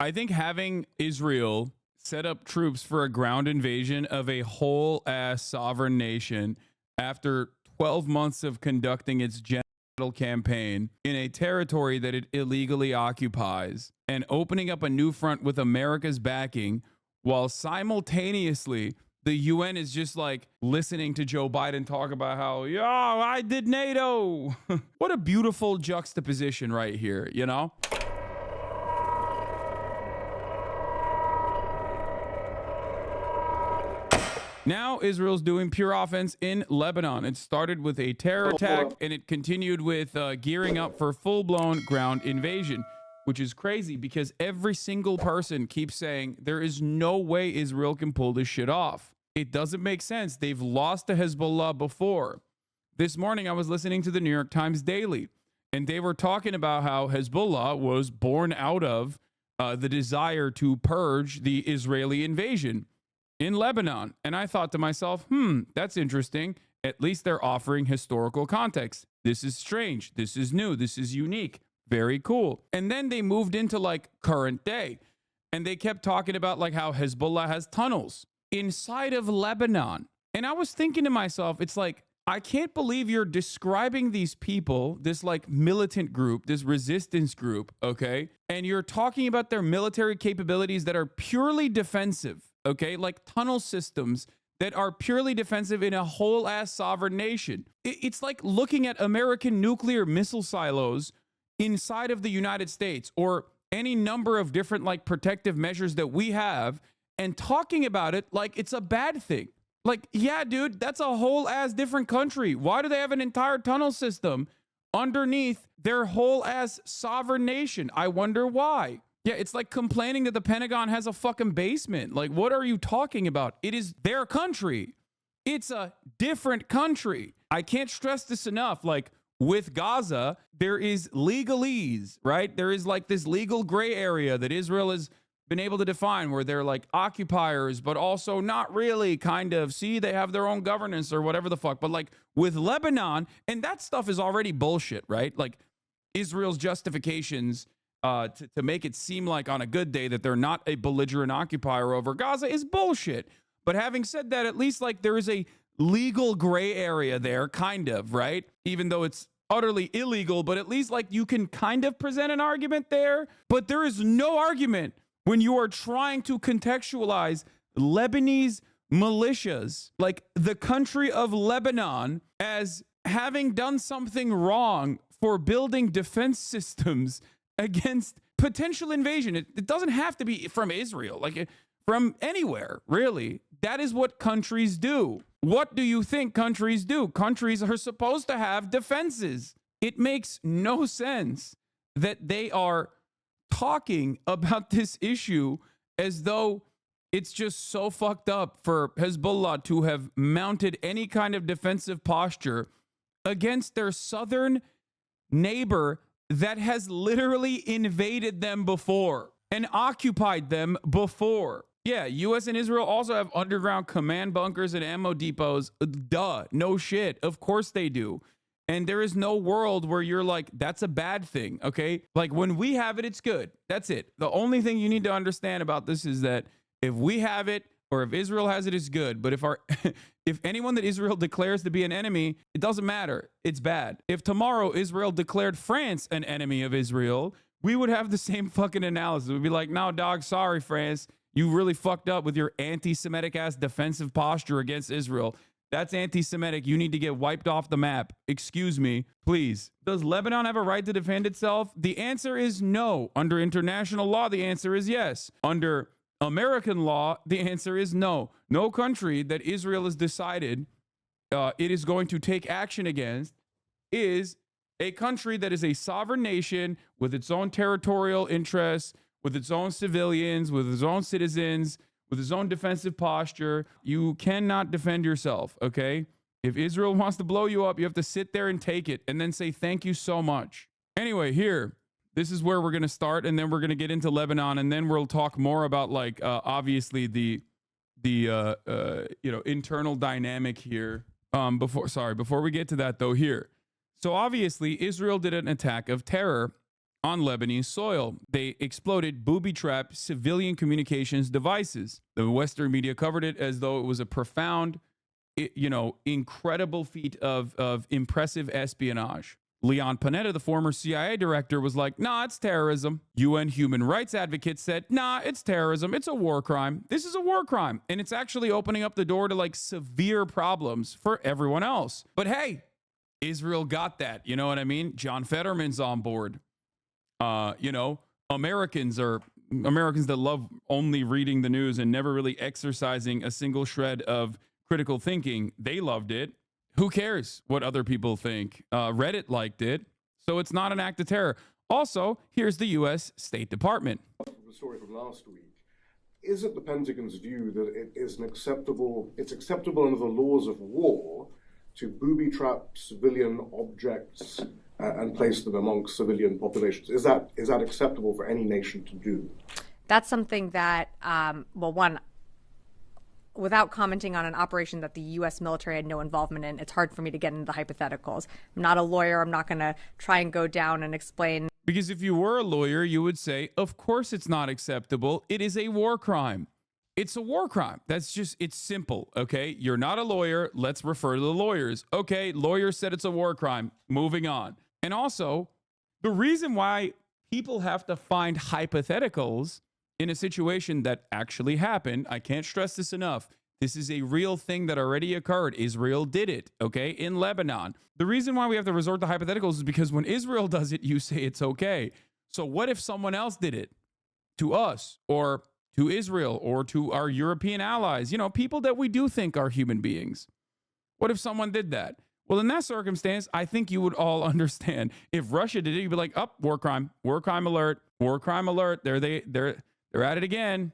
I think having Israel set up troops for a ground invasion of a whole ass sovereign nation after 12 months of conducting its genocidal campaign in a territory that it illegally occupies and opening up a new front with America's backing while simultaneously the UN is just like listening to Joe Biden talk about how, yo, I did NATO. What a beautiful juxtaposition right here, you know? Now Israel's doing pure offense in Lebanon. It started with a terror attack and it continued with gearing up for full-blown ground invasion, which is crazy because every single person keeps saying there is no way Israel can pull this shit off. It doesn't make sense. They've lost to Hezbollah before. This morning I was listening to the New York Times Daily and they were talking about how Hezbollah was born out of the desire to purge the Israeli invasion in Lebanon. And I thought to myself, that's interesting. At least they're offering historical context. This is strange. This is new. This is unique. Very cool. And then they moved into like current day. And they kept talking about like how Hezbollah has tunnels inside of Lebanon. And I was thinking to myself, it's like, I can't believe you're describing these people, this like militant group, this resistance group, okay? And you're talking about their military capabilities that are purely defensive. Okay, like tunnel systems that are purely defensive in a whole ass sovereign nation. It's like looking at American nuclear missile silos inside of the United States or any number of different like protective measures that we have and talking about it like it's a bad thing. Like, yeah, dude, that's a whole ass different country. Why do they have an entire tunnel system underneath their whole ass sovereign nation? I wonder why. Yeah, it's like complaining that the Pentagon has a fucking basement. Like, what are you talking about? It is their country. It's a different country. I can't stress this enough. Like, with Gaza, there is legalese, right? There is like this legal gray area that Israel has been able to define where they're like occupiers, but also not really kind of. See, they have their own governance or whatever the fuck. But like with Lebanon, and that stuff is already bullshit, right? Like Israel's justifications to make it seem like on a good day that they're not a belligerent occupier over Gaza is bullshit. But having said that, at least like there is a legal gray area there, kind of, right? Even though it's utterly illegal, but at least like you can kind of present an argument there. But there is no argument when you are trying to contextualize Lebanese militias, like the country of Lebanon, as having done something wrong for building defense systems against potential invasion. It doesn't have to be from Israel, like from anywhere, really. That is what countries do. What do you think countries do? Countries are supposed to have defenses. It makes no sense that they are talking about this issue as though it's just so fucked up for Hezbollah to have mounted any kind of defensive posture against their southern neighbor that has literally invaded them before and occupied them before. Yeah, U.S. and Israel also have underground command bunkers and ammo depots. Duh, no shit. Of course they do. And there is no world where you're like, that's a bad thing, okay? Like when we have it, it's good. That's it. The only thing you need to understand about this is that if we have it or if Israel has it, it's good. But if anyone that Israel declares to be an enemy, it doesn't matter. It's bad. If tomorrow Israel declared France an enemy of Israel, we would have the same fucking analysis. We'd be like, no, dog, sorry, France. You really fucked up with your anti-Semitic ass defensive posture against Israel. That's anti-Semitic. You need to get wiped off the map. Excuse me, please. Does Lebanon have a right to defend itself? The answer is no. Under international law, the answer is yes. Under American law, the answer is no. No country that Israel has decided it is going to take action against is a country that is a sovereign nation with its own territorial interests, with its own civilians, with its own citizens, with its own defensive posture. You cannot defend yourself, okay? If Israel wants to blow you up, you have to sit there and take it and then say thank you so much. Anyway, here, this is where we're going to start, and then we're going to get into Lebanon, and then we'll talk more about like obviously the internal dynamic here. Before we get to that though, here. So obviously Israel did an attack of terror on Lebanese soil. They exploded booby-trapped civilian communications devices. The Western media covered it as though it was a profound, incredible feat of impressive espionage. Leon Panetta, the former CIA director, was like, nah, it's terrorism. UN human rights advocates said, nah, it's terrorism. It's a war crime. This is a war crime. And it's actually opening up the door to like severe problems for everyone else. But hey, Israel got that. You know what I mean? John Fetterman's on board. Americans that love only reading the news and never really exercising a single shred of critical thinking. They loved it. Who cares what other people think? Reddit liked it. So it's not an act of terror. Also, here's the U.S. State Department. The story from last week. Is it the Pentagon's view that it's acceptable under the laws of war to booby-trap civilian objects and place them amongst civilian populations? Is that acceptable for any nation to do? That's something that, without commenting on an operation that the U.S. military had no involvement in, it's hard for me to get into the hypotheticals. I'm not a lawyer. I'm not going to try and go down and explain. Because if you were a lawyer, you would say, of course it's not acceptable. It is a war crime. It's a war crime. It's simple, okay? You're not a lawyer. Let's refer to the lawyers. Okay, lawyers said it's a war crime. Moving on. And also, the reason why people have to find hypotheticals in a situation that actually happened, I can't stress this enough. This is a real thing that already occurred. Israel did it, okay, in Lebanon. The reason why we have to resort to hypotheticals is because when Israel does it, you say it's okay. So what if someone else did it to us or to Israel or to our European allies? People that we do think are human beings. What if someone did that? Well, in that circumstance, I think you would all understand. If Russia did it, you'd be like, oh, war crime alert, war crime alert. They're at it again.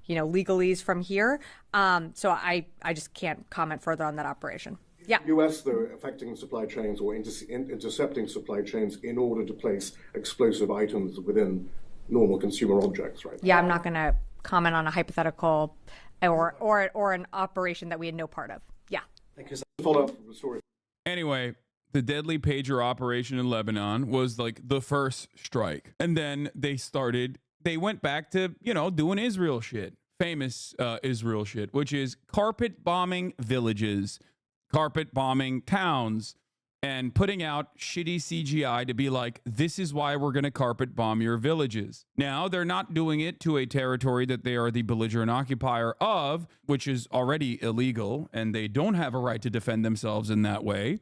Legalese from here. So I just can't comment further on that operation. Yeah. U.S., though, affecting supply chains or intercepting supply chains in order to place explosive items within normal consumer objects, right? Yeah, I'm not going to comment on a hypothetical or an operation that we had no part of. Yeah. Because follow up the story. Anyway, the deadly pager operation in Lebanon was like the first strike. And then they went back to, doing Israel shit, famous Israel shit, which is carpet bombing villages, carpet bombing towns, and putting out shitty CGI to be like, this is why we're going to carpet bomb your villages. Now, they're not doing it to a territory that they are the belligerent occupier of, which is already illegal, and they don't have a right to defend themselves in that way.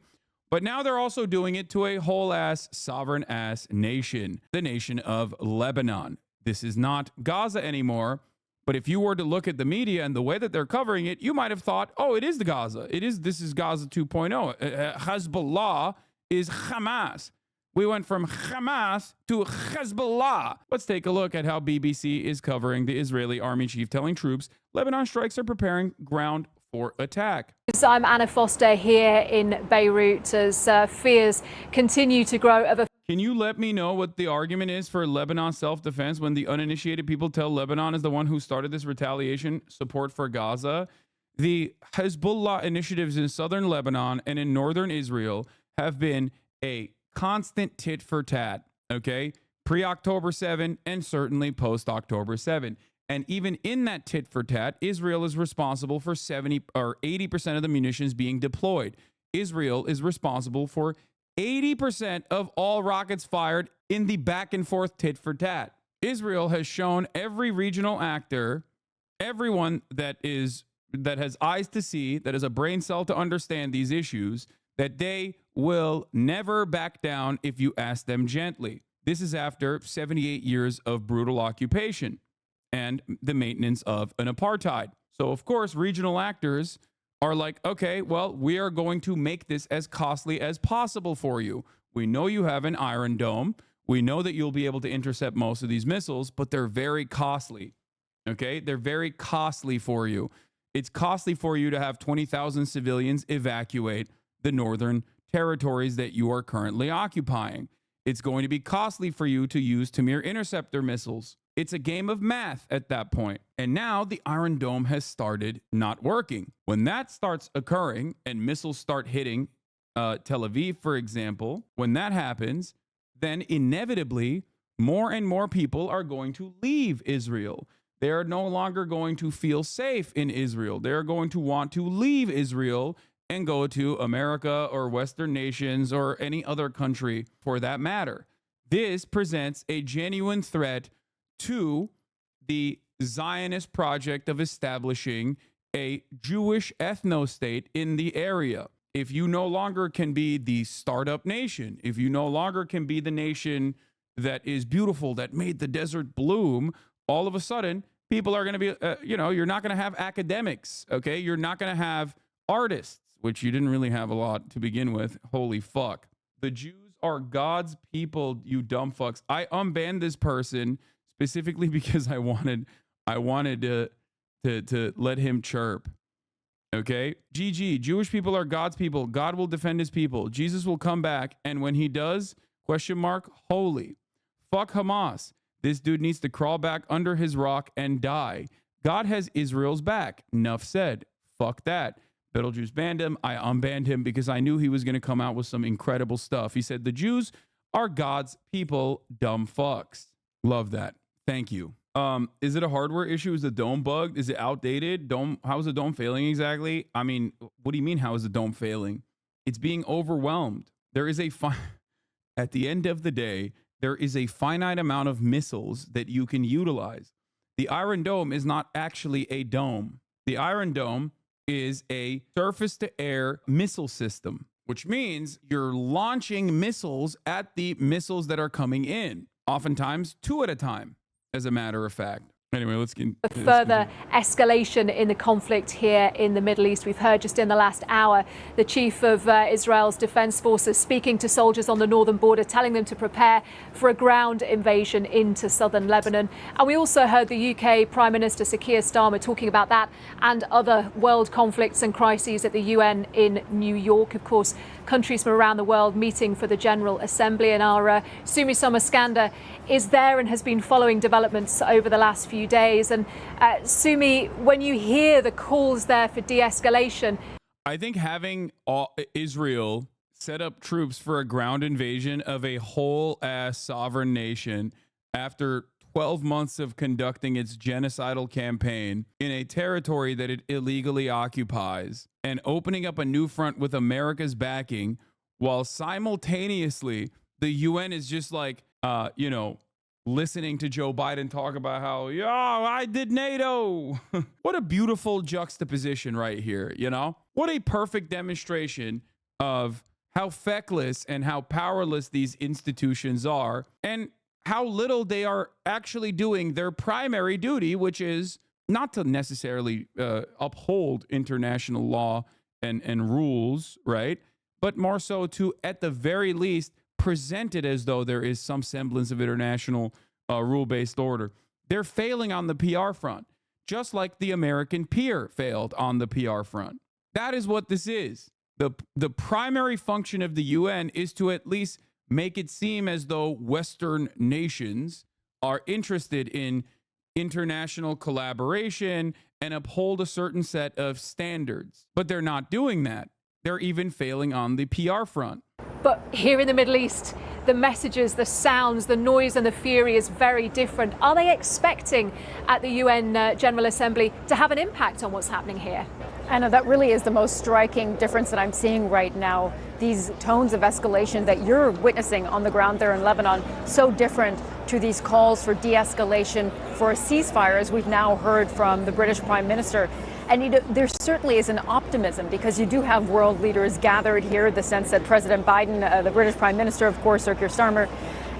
But now they're also doing it to a whole-ass, sovereign-ass nation, the nation of Lebanon. This is not Gaza anymore. But if you were to look at the media and the way that they're covering it, you might have thought, oh, it is the Gaza. This is Gaza 2.0. Hezbollah is Hamas. We went from Hamas to Hezbollah. Let's take a look at how BBC is covering the Israeli army chief telling troops Lebanon strikes are preparing ground for attack. I'm Anna Foster here in Beirut as fears continue to grow of a... Can you let me know what the argument is for Lebanon self-defense when the uninitiated people tell Lebanon is the one who started this retaliation support for Gaza? The Hezbollah initiatives in southern Lebanon and in northern Israel have been a constant tit for tat, okay? Pre-October 7 and certainly post-October 7. And even in that tit for tat, Israel is responsible for 70 or 80% of the munitions being deployed. Israel is responsible for 80% of all rockets fired in the back and forth tit for tat. Israel has shown every regional actor, everyone that has eyes to see, that has a brain cell to understand these issues, that they will never back down if you ask them gently. This is after 78 years of brutal occupation and the maintenance of an apartheid. So, of course, regional actors are like, okay, well, we are going to make this as costly as possible for you. We know you have an Iron Dome. We know that you'll be able to intercept most of these missiles, but they're very costly. Okay? They're very costly for you. It's costly for you to have 20,000 civilians evacuate the northern territories that you are currently occupying. It's going to be costly for you to use Tamir interceptor missiles. It's a game of math at that point. And now the Iron Dome has started not working. When that starts occurring and missiles start hitting Tel Aviv, for example, when that happens, then inevitably more and more people are going to leave Israel. They are no longer going to feel safe in Israel. They're going to want to leave Israel and go to America or Western nations or any other country for that matter. This presents a genuine threat to the Zionist project of establishing a Jewish ethno-state in the area. If you no longer can be the startup nation, if you no longer can be the nation that is beautiful, that made the desert bloom, all of a sudden, people are going to be, you're not going to have academics, okay? You're not going to have artists, which you didn't really have a lot to begin with. Holy fuck. The Jews are God's people, you dumb fucks. I unbanned this person specifically because I wanted to let him chirp. Okay? GG, Jewish people are God's people. God will defend his people. Jesus will come back, and when he does, ? Holy. Fuck Hamas. This dude needs to crawl back under his rock and die. God has Israel's back. Nuff said. Fuck that. Beetlejuice banned him. I unbanned him because I knew he was going to come out with some incredible stuff. He said, the Jews are God's people, dumb fucks. Love that. Thank you. Is it a hardware issue? Is the dome bugged? Is it outdated? How is the dome failing exactly? I mean, what do you mean, how is the dome failing? It's being overwhelmed. There is at the end of the day, there is a finite amount of missiles that you can utilize. The Iron Dome is not actually a dome. The Iron Dome is a surface-to-air missile system, which means you're launching missiles at the missiles that are coming in, oftentimes 2 at a time, as a matter of fact. Anyway, let's get further escalation in the conflict here in the Middle East. We've heard just in the last hour the chief of Israel's defense forces speaking to soldiers on the northern border, telling them to prepare for a ground invasion into southern Lebanon. And we also heard the UK Prime Minister Sir Keir Starmer talking about that and other world conflicts and crises at the UN in New York. Of course, countries from around the world meeting for the General Assembly. And our Sumi Somaskanda is there and has been following developments over the last few days. And Sumi, when you hear the calls there for de-escalation, I think having Israel set up troops for a ground invasion of a whole ass sovereign nation after 12 months of conducting its genocidal campaign in a territory that it illegally occupies and opening up a new front with America's backing, while simultaneously the UN is just like, listening to Joe Biden talk about how, I did NATO. What a beautiful juxtaposition right here, What a perfect demonstration of how feckless and how powerless these institutions are, and how little they are actually doing their primary duty, which is not to necessarily uphold international law and rules, right? But more so to, at the very least, present it as though there is some semblance of international rule-based order. They're failing on the PR front, just like the American peer failed on the PR front. That is what this is. The primary function of the UN is to at least make it seem as though Western nations are interested in international collaboration and uphold a certain set of standards. But they're not doing that. They're even failing on the PR front. But here in the Middle East, the messages, the sounds, the noise and the fury is very different. Are they expecting at the UN General Assembly to have an impact on what's happening here? Anna, that really is the most striking difference that I'm seeing right now. These tones of escalation that you're witnessing on the ground there in Lebanon, so different to these calls for de-escalation, for a ceasefire, as we've now heard from the British Prime Minister. And there certainly is an optimism because you do have world leaders gathered here, the sense that President Biden, the British Prime Minister, of course, Sir Keir Starmer,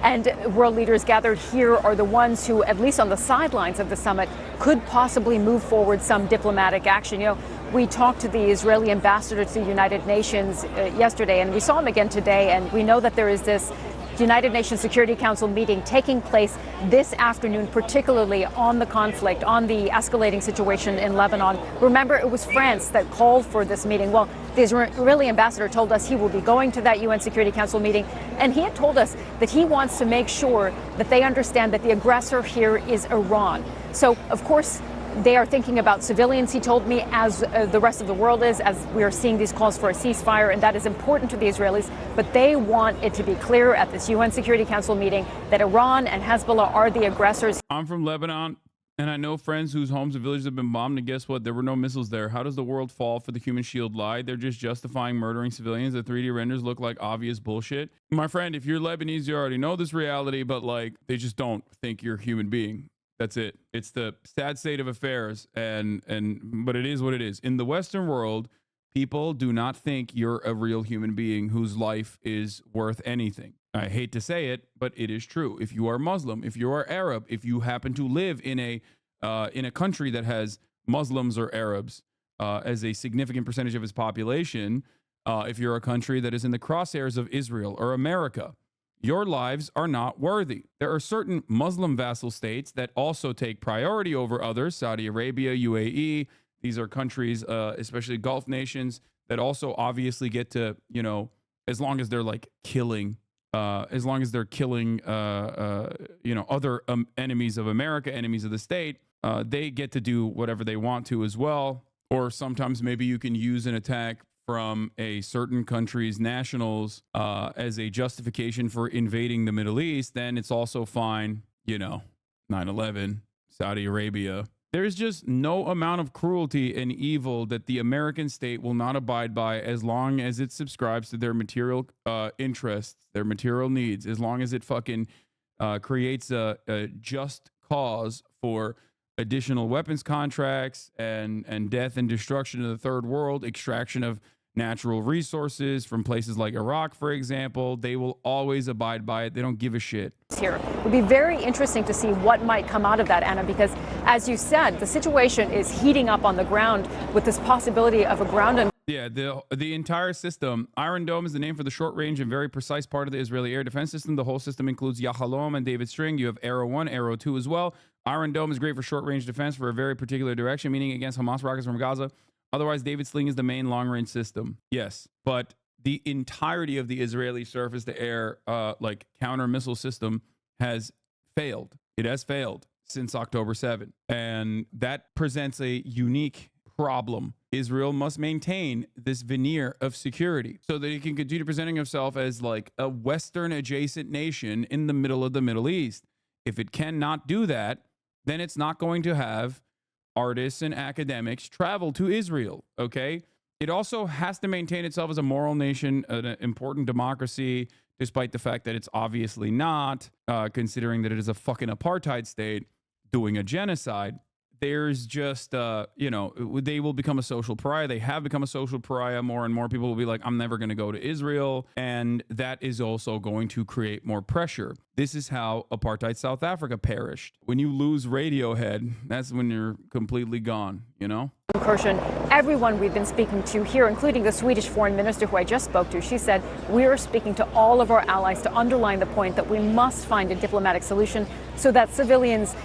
and world leaders gathered here are the ones who, at least on the sidelines of the summit, could possibly move forward some diplomatic action. We talked to the Israeli ambassador to the United Nations yesterday, and we saw him again today, and we know that there is this United Nations Security Council meeting taking place this afternoon, particularly on the conflict, on the escalating situation in Lebanon. Remember, it was France that called for this meeting. Well, the Israeli ambassador told us he will be going to that UN Security Council meeting, and he had told us that he wants to make sure that they understand that the aggressor here is Iran. So, of course, They are thinking about civilians, he told me, as the rest of the world is, as we are seeing these calls for a ceasefire, and that is important to the Israelis. But they want it to be clear at this UN Security Council meeting that Iran and Hezbollah are the aggressors. I'm from Lebanon, and I know friends whose homes and villages have been bombed, and guess what? There were no missiles there. How does the world fall for the human shield lie? They're just justifying murdering civilians. The 3D renders look like obvious bullshit. My friend, if you're Lebanese, you already know this reality, but like, they just don't think you're a human being. That's it. It's the sad state of affairs, but it is what it is. In the Western world, people do not think you're a real human being whose life is worth anything. I hate to say it, but it is true. If you are Muslim, if you are Arab, if you happen to live in a country that has Muslims or Arabs as a significant percentage of its population, if you're a country that is in the crosshairs of Israel or America, your lives are not worthy. There are certain Muslim vassal states that also take priority over others. Saudi Arabia, UAE. These are countries, especially Gulf nations, that also obviously get to, as long as they're like killing, other enemies of America, enemies of the state, they get to do whatever they want to as well. Or sometimes maybe you can use an attack from a certain country's nationals as a justification for invading the Middle East. Then it's also fine, 9/11, Saudi Arabia. There's just no amount of cruelty and evil that the American state will not abide by as long as it subscribes to their material interests, their material needs, as long as it fucking creates a just cause for additional weapons contracts and death and destruction of the third world, extraction of natural resources from places like Iraq, for example. They will always abide by it. They don't give a shit. Here. It would be very interesting to see what might come out of that, Anna, because as you said, the situation is heating up on the ground with this possibility of a ground and yeah, the entire system. Iron Dome is the name for the short-range and very precise part of the Israeli air defense system. The whole system includes Yahalom and David String. You have Arrow 1, Arrow 2 as well. Iron Dome is great for short-range defense for a very particular direction, meaning against Hamas rockets from Gaza. Otherwise, David Sling is the main long-range system. Yes, but the entirety of the Israeli surface-to-air counter-missile system has failed. It has failed since October 7. And that presents a unique problem. Israel must maintain this veneer of security so that it can continue presenting itself as like a Western adjacent nation in the middle of the Middle East. If it cannot do that, then it's not going to have artists and academics travel to Israel, okay? It also has to maintain itself as a moral nation, an important democracy, despite the fact that it's obviously not, considering that it is a fucking apartheid state doing a genocide. There's just, they will become a social pariah. They have become a social pariah. More and more people will be like, I'm never going to go to Israel. And that is also going to create more pressure. This is how apartheid South Africa perished. When you lose Radiohead, that's when you're completely gone, Incursion. Everyone we've been speaking to here, including the Swedish foreign minister who I just spoke to, she said, we're speaking to all of our allies to underline the point that we must find a diplomatic solution so that civilians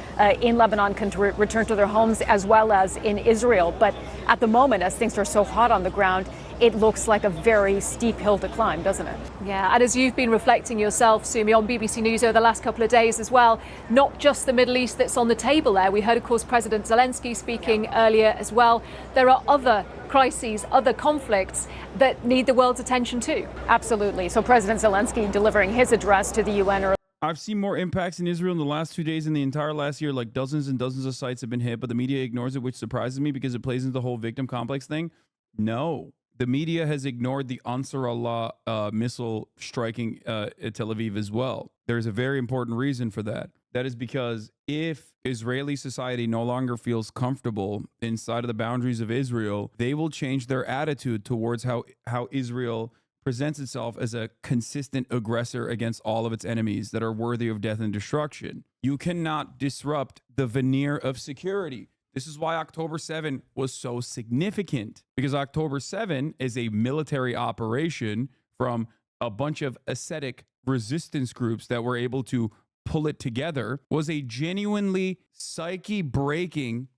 in Lebanon can return to their homes as well as in Israel. But at the moment, as things are so hot on the ground, it looks like a very steep hill to climb, doesn't it? Yeah, and as you've been reflecting yourself, Sumi, on BBC News over the last couple of days as well, not just the Middle East that's on the table there. We heard, of course, President Zelensky speaking earlier as well. There are other crises, other conflicts that need the world's attention too. Absolutely. So President Zelensky delivering his address to the UN. I've seen more impacts in Israel in the last 2 days in the entire last year. Like dozens and dozens of sites have been hit, but the media ignores it, which surprises me because it plays into the whole victim complex thing. No. The media has ignored the Ansar Allah missile striking at Tel Aviv as well. There's a very important reason for that. That is because if Israeli society no longer feels comfortable inside of the boundaries of Israel, they will change their attitude towards how Israel presents itself as a consistent aggressor against all of its enemies that are worthy of death and destruction. You cannot disrupt the veneer of security. This is why October 7 was so significant, because October 7 is a military operation from a bunch of ascetic resistance groups that were able to pull it together, was a genuinely psyche-breaking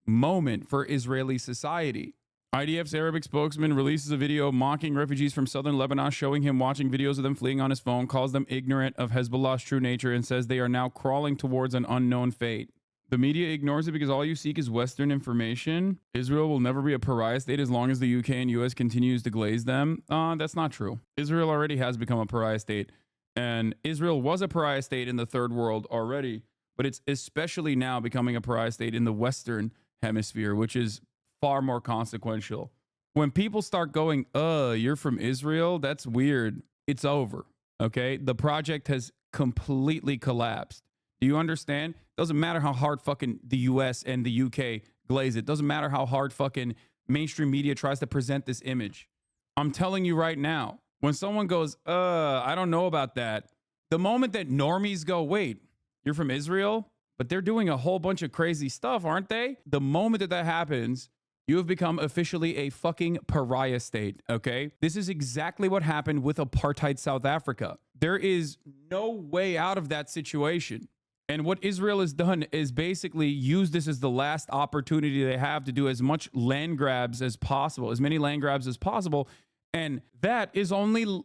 moment for Israeli society. IDF's Arabic spokesman releases a video mocking refugees from southern Lebanon, showing him watching videos of them fleeing on his phone, calls them ignorant of Hezbollah's true nature, and says they are now crawling towards an unknown fate. The media ignores it because all you seek is Western information. Israel will never be a pariah state as long as the UK and US continues to glaze them. That's not true. Israel already has become a pariah state. And Israel was a pariah state in the third world already, but it's especially now becoming a pariah state in the Western hemisphere, which is far more consequential. When people start going, you're from Israel, that's weird. It's over. Okay? The project has completely collapsed. Do you understand? Doesn't matter how hard fucking the US and the UK glaze it. Doesn't matter how hard fucking mainstream media tries to present this image. I'm telling you right now, when someone goes, I don't know about that, the moment that normies go, wait, you're from Israel? But they're doing a whole bunch of crazy stuff, aren't they? The moment that happens, you have become officially a fucking pariah state, okay? This is exactly what happened with apartheid South Africa. There is no way out of that situation. And what Israel has done is basically use this as the last opportunity they have to do as much land grabs as possible, as many land grabs as possible. And that is only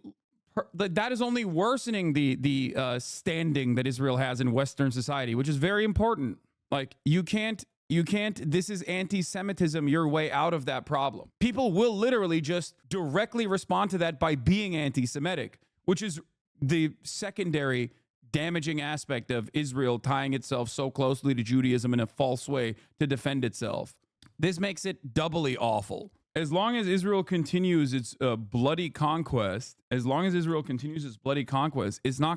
worsening the standing that Israel has in Western society, which is very important. Like, you can't, this is anti-Semitism, your way out of that problem. People will literally just directly respond to that by being anti-Semitic, which is the secondary damaging aspect of Israel tying itself so closely to Judaism in a false way to defend itself. This makes it doubly awful. As long as Israel continues its bloody conquest, it's not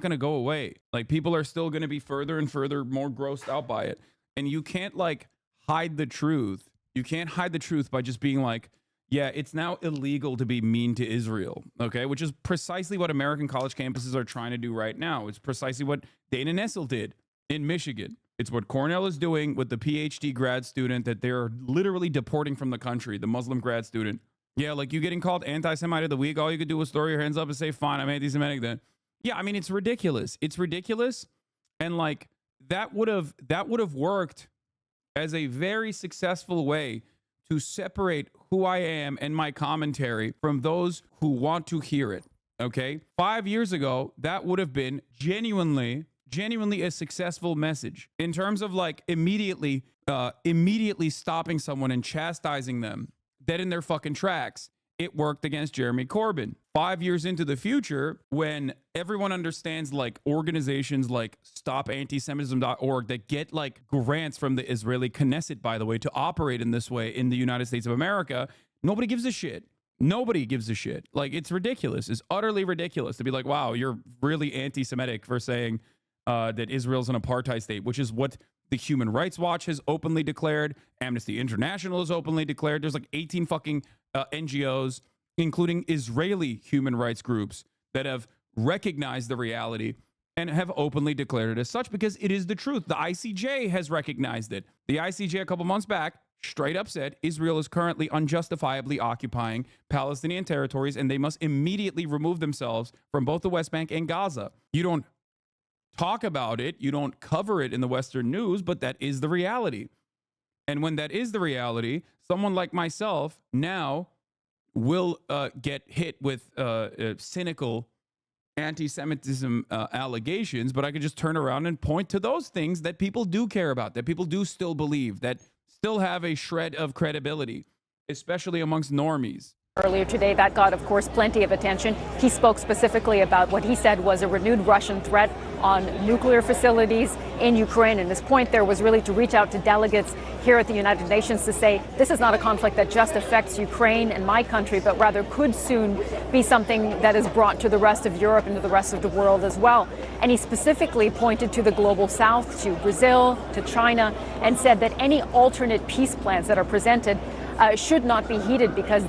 going to go away. Like, people are still going to be further and further more grossed out by it. And you can't like hide the truth. You can't hide the truth by just being like, yeah, it's now illegal to be mean to Israel, okay? Which is precisely what American college campuses are trying to do right now. It's precisely what Dana Nessel did in Michigan. It's what Cornell is doing with the PhD grad student that they're literally deporting from the country, the Muslim grad student. Yeah, like, you getting called anti-Semite of the week, all you could do was throw your hands up and say, fine, I'm anti-Semitic then. Yeah, I mean, it's ridiculous. It's ridiculous. And like, that would have worked as a very successful way to separate who I am and my commentary from those who want to hear it, okay? 5 years ago, that would have been genuinely a successful message in terms of like immediately stopping someone and chastising them dead in their fucking tracks. It worked against Jeremy Corbyn. 5 years into the future, when everyone understands like organizations like StopAntisemitism.org that get like grants from the Israeli Knesset, by the way, to operate in this way in the United States of America, nobody gives a shit. Nobody gives a shit. Like, it's ridiculous. It's utterly ridiculous to be like, wow, you're really anti-Semitic for saying that Israel's an apartheid state, which is what the Human Rights Watch has openly declared. Amnesty International has openly declared. There's like 18 fucking NGOs, including Israeli human rights groups, that have recognized the reality and have openly declared it as such because it is the truth. The ICJ has recognized it. The ICJ a couple months back straight up said Israel is currently unjustifiably occupying Palestinian territories and they must immediately remove themselves from both the West Bank and Gaza. You don't talk about it, you don't cover it in the Western news, but that is the reality. And when that is the reality, someone like myself now will get hit with cynical anti-Semitism allegations, but I could just turn around and point to those things that people do care about, that people do still believe, that still have a shred of credibility, especially amongst normies. Earlier today, that got, of course, plenty of attention. He spoke specifically about what he said was a renewed Russian threat on nuclear facilities in Ukraine. And his point there was really to reach out to delegates here at the United Nations to say this is not a conflict that just affects Ukraine and my country, but rather could soon be something that is brought to the rest of Europe and to the rest of the world as well. And he specifically pointed to the global south, to Brazil, to China, and said that any alternate peace plans that are presented should not be heeded because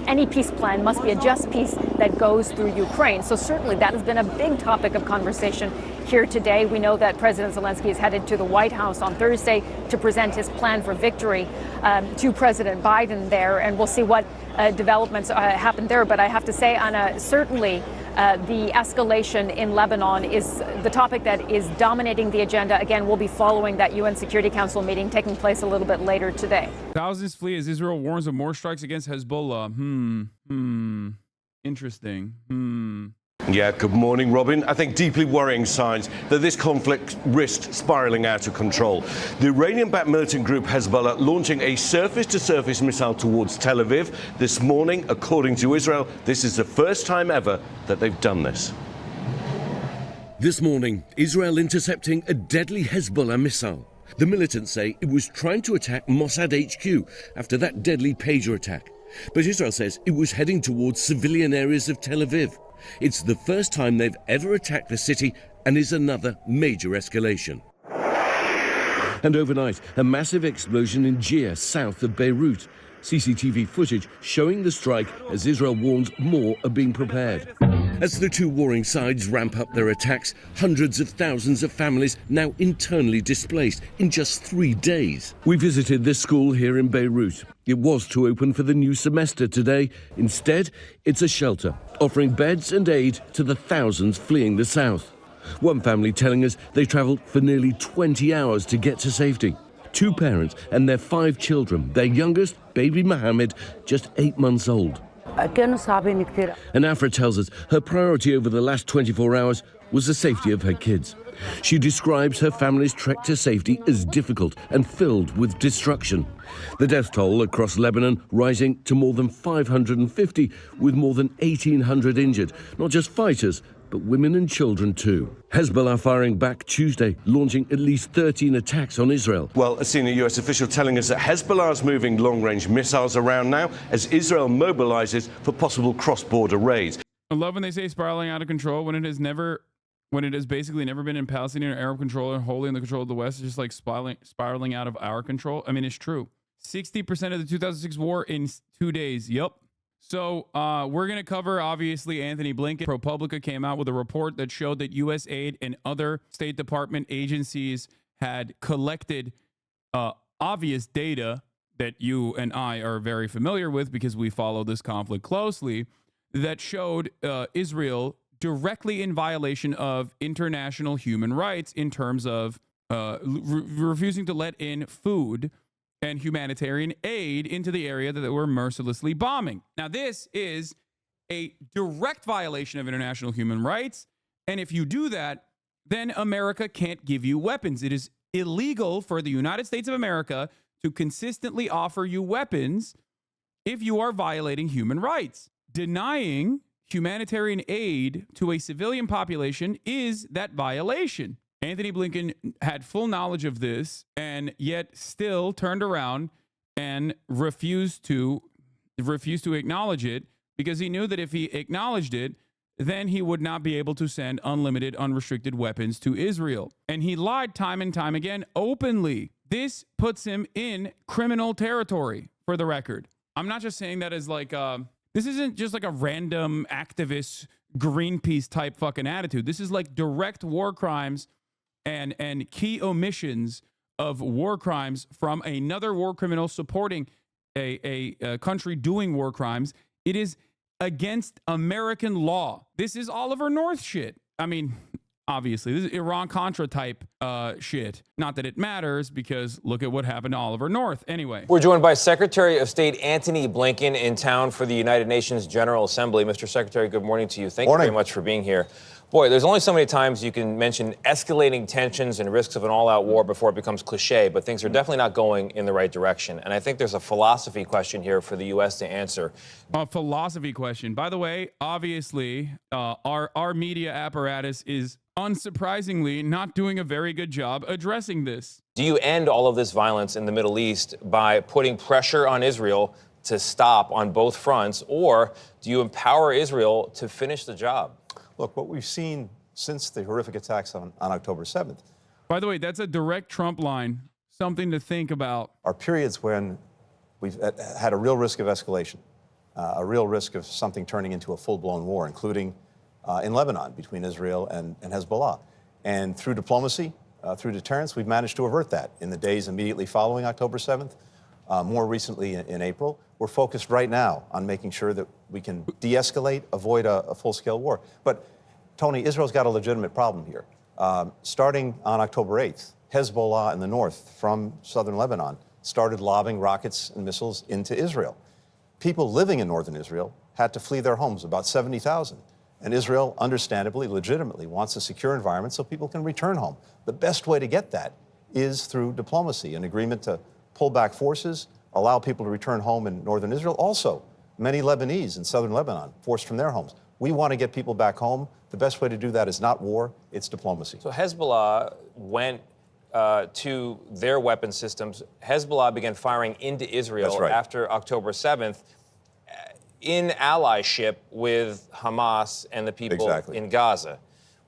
any peace plan must be a just peace that goes through Ukraine. So certainly that has been a big topic of conversation here today. We know that President Zelensky is headed to the White House on Thursday to present his plan for victory to President Biden there, and we'll see what developments happen there. But I have to say, Anna, certainly the escalation in Lebanon is the topic that is dominating the agenda. Again, we'll be following that UN Security Council meeting taking place a little bit later today. Thousands flee as Israel warns of more strikes against Hezbollah. Interesting. Yeah, good morning, Robin. I think deeply worrying signs that this conflict risked spiralling out of control. The Iranian-backed militant group Hezbollah launching a surface-to-surface missile towards Tel Aviv this morning. According to Israel, this is the first time ever that they've done this. This morning, Israel intercepting a deadly Hezbollah missile. The militants say it was trying to attack Mossad HQ after that deadly pager attack. But Israel says it was heading towards civilian areas of Tel Aviv. It's the first time they've ever attacked the city and is another major escalation. And overnight, a massive explosion in Jia, south of Beirut. CCTV footage showing the strike as Israel warns more are being prepared. As the two warring sides ramp up their attacks, hundreds of thousands of families now internally displaced in just 3 days. We visited this school here in Beirut. It was to open for the new semester today. Instead, it's a shelter, offering beds and aid to the thousands fleeing the south. One family telling us they travelled for nearly 20 hours to get to safety. 2 parents and their 5 children, their youngest, baby Mohammed, just 8 months old. And Afra tells us her priority over the last 24 hours was the safety of her kids. She describes her family's trek to safety as difficult and filled with destruction. The death toll across Lebanon rising to more than 550, with more than 1,800 injured, not just fighters, but women and children too. Hezbollah firing back Tuesday, launching at least 13 attacks on Israel. Well, a senior US official telling us that Hezbollah is moving long-range missiles around now as Israel mobilizes for possible cross-border raids. I love when they say spiraling out of control when it has basically never been in Palestinian or Arab control or wholly in the control of the West. It's just like spiraling out of our control. I mean, it's true. 60% of the 2006 war in 2 days. Yep. So we're going to cover, obviously, Anthony Blinken. ProPublica came out with a report that showed that U.S. aid and other State Department agencies had collected obvious data that you and I are very familiar with because we follow this conflict closely, that showed Israel directly in violation of international human rights in terms of refusing to let in food and humanitarian aid into the area that they were mercilessly bombing. Now, this is a direct violation of international human rights. And if you do that, then America can't give you weapons. It is illegal for the United States of America to consistently offer you weapons if you are violating human rights. Denying humanitarian aid to a civilian population is that violation. Anthony Blinken had full knowledge of this and yet still turned around and refused to acknowledge it because he knew that if he acknowledged it, then he would not be able to send unlimited, unrestricted weapons to Israel. And he lied time and time again openly. This puts him in criminal territory, for the record. I'm not just saying that as like, this isn't just like a random activist Greenpeace type fucking attitude. This is like direct war crimes and key omissions of war crimes from another war criminal supporting a country doing war crimes. It is against American law. This is Oliver North shit. I mean, obviously, this is Iran-Contra type shit. Not that it matters, because look at what happened to Oliver North. Anyway. We're joined by Secretary of State Antony Blinken in town for the United Nations General Assembly. Mr. Secretary, good morning to you. Thank you very much for being here. Boy, there's only so many times you can mention escalating tensions and risks of an all-out war before it becomes cliche, but things are definitely not going in the right direction. And I think there's a philosophy question here for the U.S. to answer. A philosophy question. By the way, obviously, our media apparatus is unsurprisingly not doing a very good job addressing this. Do you end all of this violence in the Middle East by putting pressure on Israel to stop on both fronts, or do you empower Israel to finish the job? Look, what we've seen since the horrific attacks on October 7th. By the way, that's a direct Trump line. Something to think about. Are periods when we've had a real risk of escalation, a real risk of something turning into a full-blown war, including in Lebanon between Israel and Hezbollah. And through diplomacy, through deterrence, we've managed to avert that in the days immediately following October 7th. More recently in April, we're focused right now on making sure that we can de-escalate, avoid a full-scale war. But, Tony, Israel's got a legitimate problem here. Starting on October 8th, Hezbollah in the north from southern Lebanon started lobbing rockets and missiles into Israel. People living in northern Israel had to flee their homes, about 70,000. And Israel, understandably, legitimately, wants a secure environment so people can return home. The best way to get that is through diplomacy, an agreement to pull back forces, allow people to return home in northern Israel. Also, many Lebanese in southern Lebanon forced from their homes. We want to get people back home. The best way to do that is not war, it's diplomacy. So Hezbollah went to their weapon systems. Hezbollah began firing into Israel after October 7th in allyship with Hamas and the people in Gaza.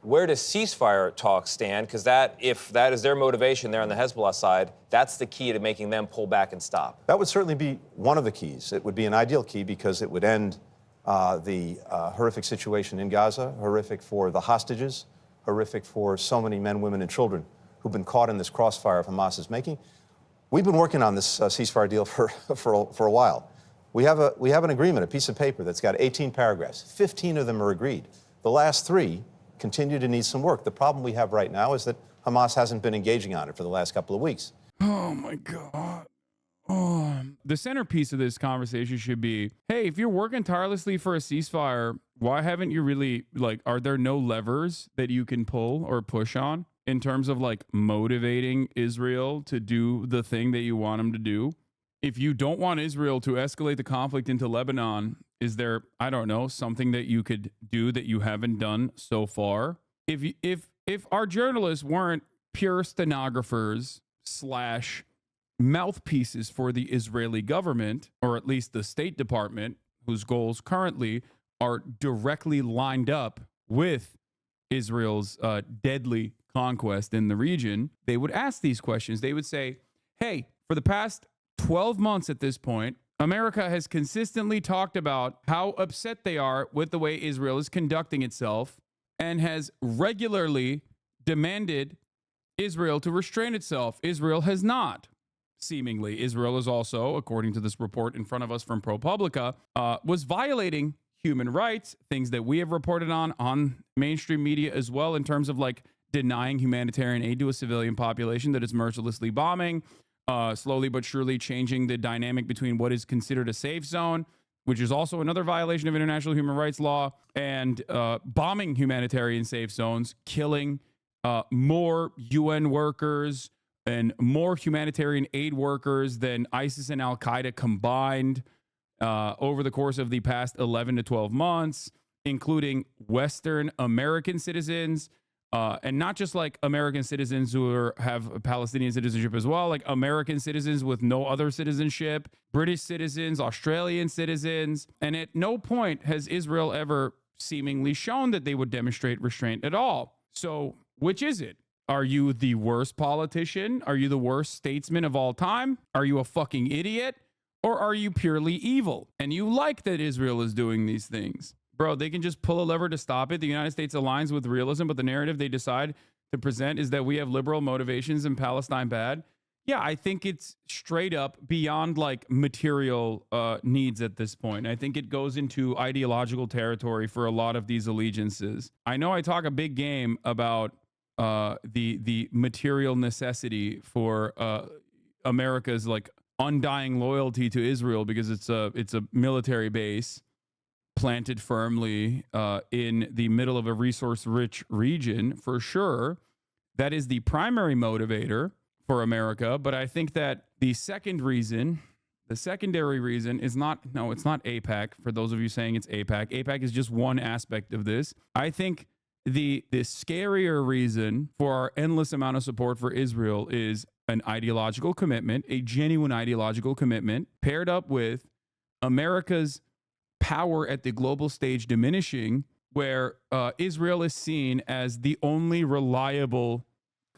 Where does ceasefire talks stand? Because if that is their motivation there on the Hezbollah side, that's the key to making them pull back and stop. That would certainly be one of the keys. It would be an ideal key because it would end the horrific situation in Gaza, horrific for the hostages, horrific for so many men, women, and children who've been caught in this crossfire of Hamas's making. We've been working on this ceasefire deal for a while. We have an agreement, a piece of paper that's got 18 paragraphs. 15 of them are agreed. The last 3 continue to need some work. The problem we have right now is that Hamas hasn't been engaging on it for the last couple of weeks. Oh, my God. Oh. The centerpiece of this conversation should be, hey, if you're working tirelessly for a ceasefire, why haven't you really, are there no levers that you can pull or push on in terms of, motivating Israel to do the thing that you want them to do? If you don't want Israel to escalate the conflict into Lebanon, is there, I don't know, something that you could do that you haven't done so far? If our journalists weren't pure stenographers / mouthpieces for the Israeli government, or at least the State Department, whose goals currently are directly lined up with Israel's deadly conquest in the region, they would ask these questions. They would say, hey, for the past 12 months at this point, America has consistently talked about how upset they are with the way Israel is conducting itself and has regularly demanded Israel to restrain itself. Israel has not. Seemingly, Israel is also, according to this report in front of us from ProPublica, was violating human rights, things that we have reported on mainstream media as well, in terms of denying humanitarian aid to a civilian population that is mercilessly bombing, slowly but surely changing the dynamic between what is considered a safe zone, which is also another violation of international human rights law, and bombing humanitarian safe zones, killing more UN workers and more humanitarian aid workers than ISIS and Al-Qaeda combined over the course of the past 11 to 12 months, including Western American citizens, and not just American citizens who have Palestinian citizenship as well, American citizens with no other citizenship, British citizens, Australian citizens. And at no point has Israel ever seemingly shown that they would demonstrate restraint at all. So which is it? Are you the worst politician? Are you the worst statesman of all time? Are you a fucking idiot? Or are you purely evil? And you like that Israel is doing these things? Bro, they can just pull a lever to stop it. The United States aligns with realism, but the narrative they decide to present is that we have liberal motivations and Palestine bad. Yeah, I think it's straight up beyond material needs at this point. I think it goes into ideological territory for a lot of these allegiances. I know I talk a big game about the material necessity for America's undying loyalty to Israel because it's a military base planted firmly in the middle of a resource-rich region, for sure. That is the primary motivator for America. But I think that the secondary reason is it's not AIPAC. For those of you saying it's AIPAC, AIPAC is just one aspect of this. I think the scarier reason for our endless amount of support for Israel is an ideological commitment, a genuine ideological commitment, paired up with America's power at the global stage diminishing, where Israel is seen as the only reliable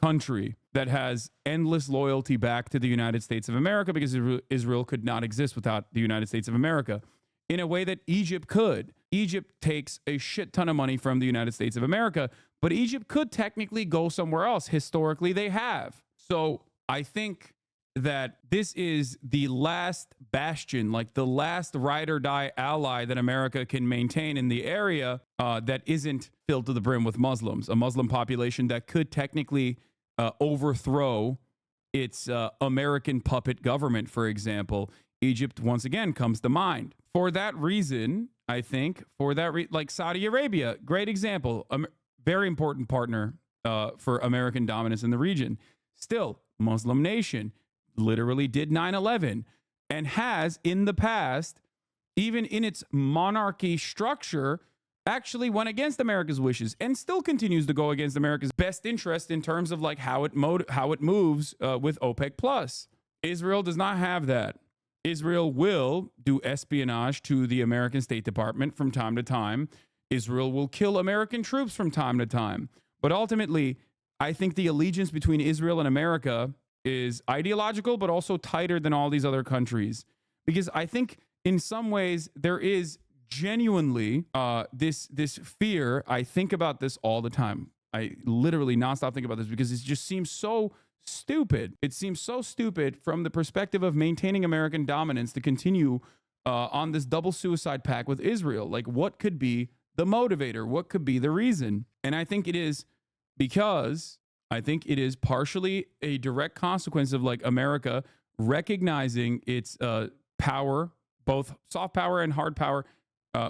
country that has endless loyalty back to the United States of America, because Israel could not exist without the United States of America in a way that Egypt could. Egypt takes a shit ton of money from the United States of America, but Egypt could technically go somewhere else. Historically, they have. So I think that this is the last bastion, the last ride or die ally that America can maintain in the area that isn't filled to the brim with Muslims, a Muslim population that could technically overthrow its American puppet government, for example. Egypt, once again, comes to mind. For that reason, I think, for that, like Saudi Arabia, great example, very important partner for American dominance in the region. Still, Muslim nation, literally did 9/11 and has in the past, even in its monarchy structure, actually went against America's wishes and still continues to go against America's best interest in terms of like how it moves with OPEC plus. Israel does not have that. Israel will do espionage to the American State Department from time to time. Israel will kill American troops from time to time. But ultimately, I think the allegiance between Israel and America is ideological, but also tighter than all these other countries. Because I think in some ways there is genuinely this fear. I think about this all the time. I literally nonstop think about this because it just seems so stupid. It seems so stupid from the perspective of maintaining American dominance to continue on this double suicide pact with Israel. Like, what could be the motivator? What could be the reason? And I think it is because I think it is partially a direct consequence of like America recognizing its power, both soft power and hard power,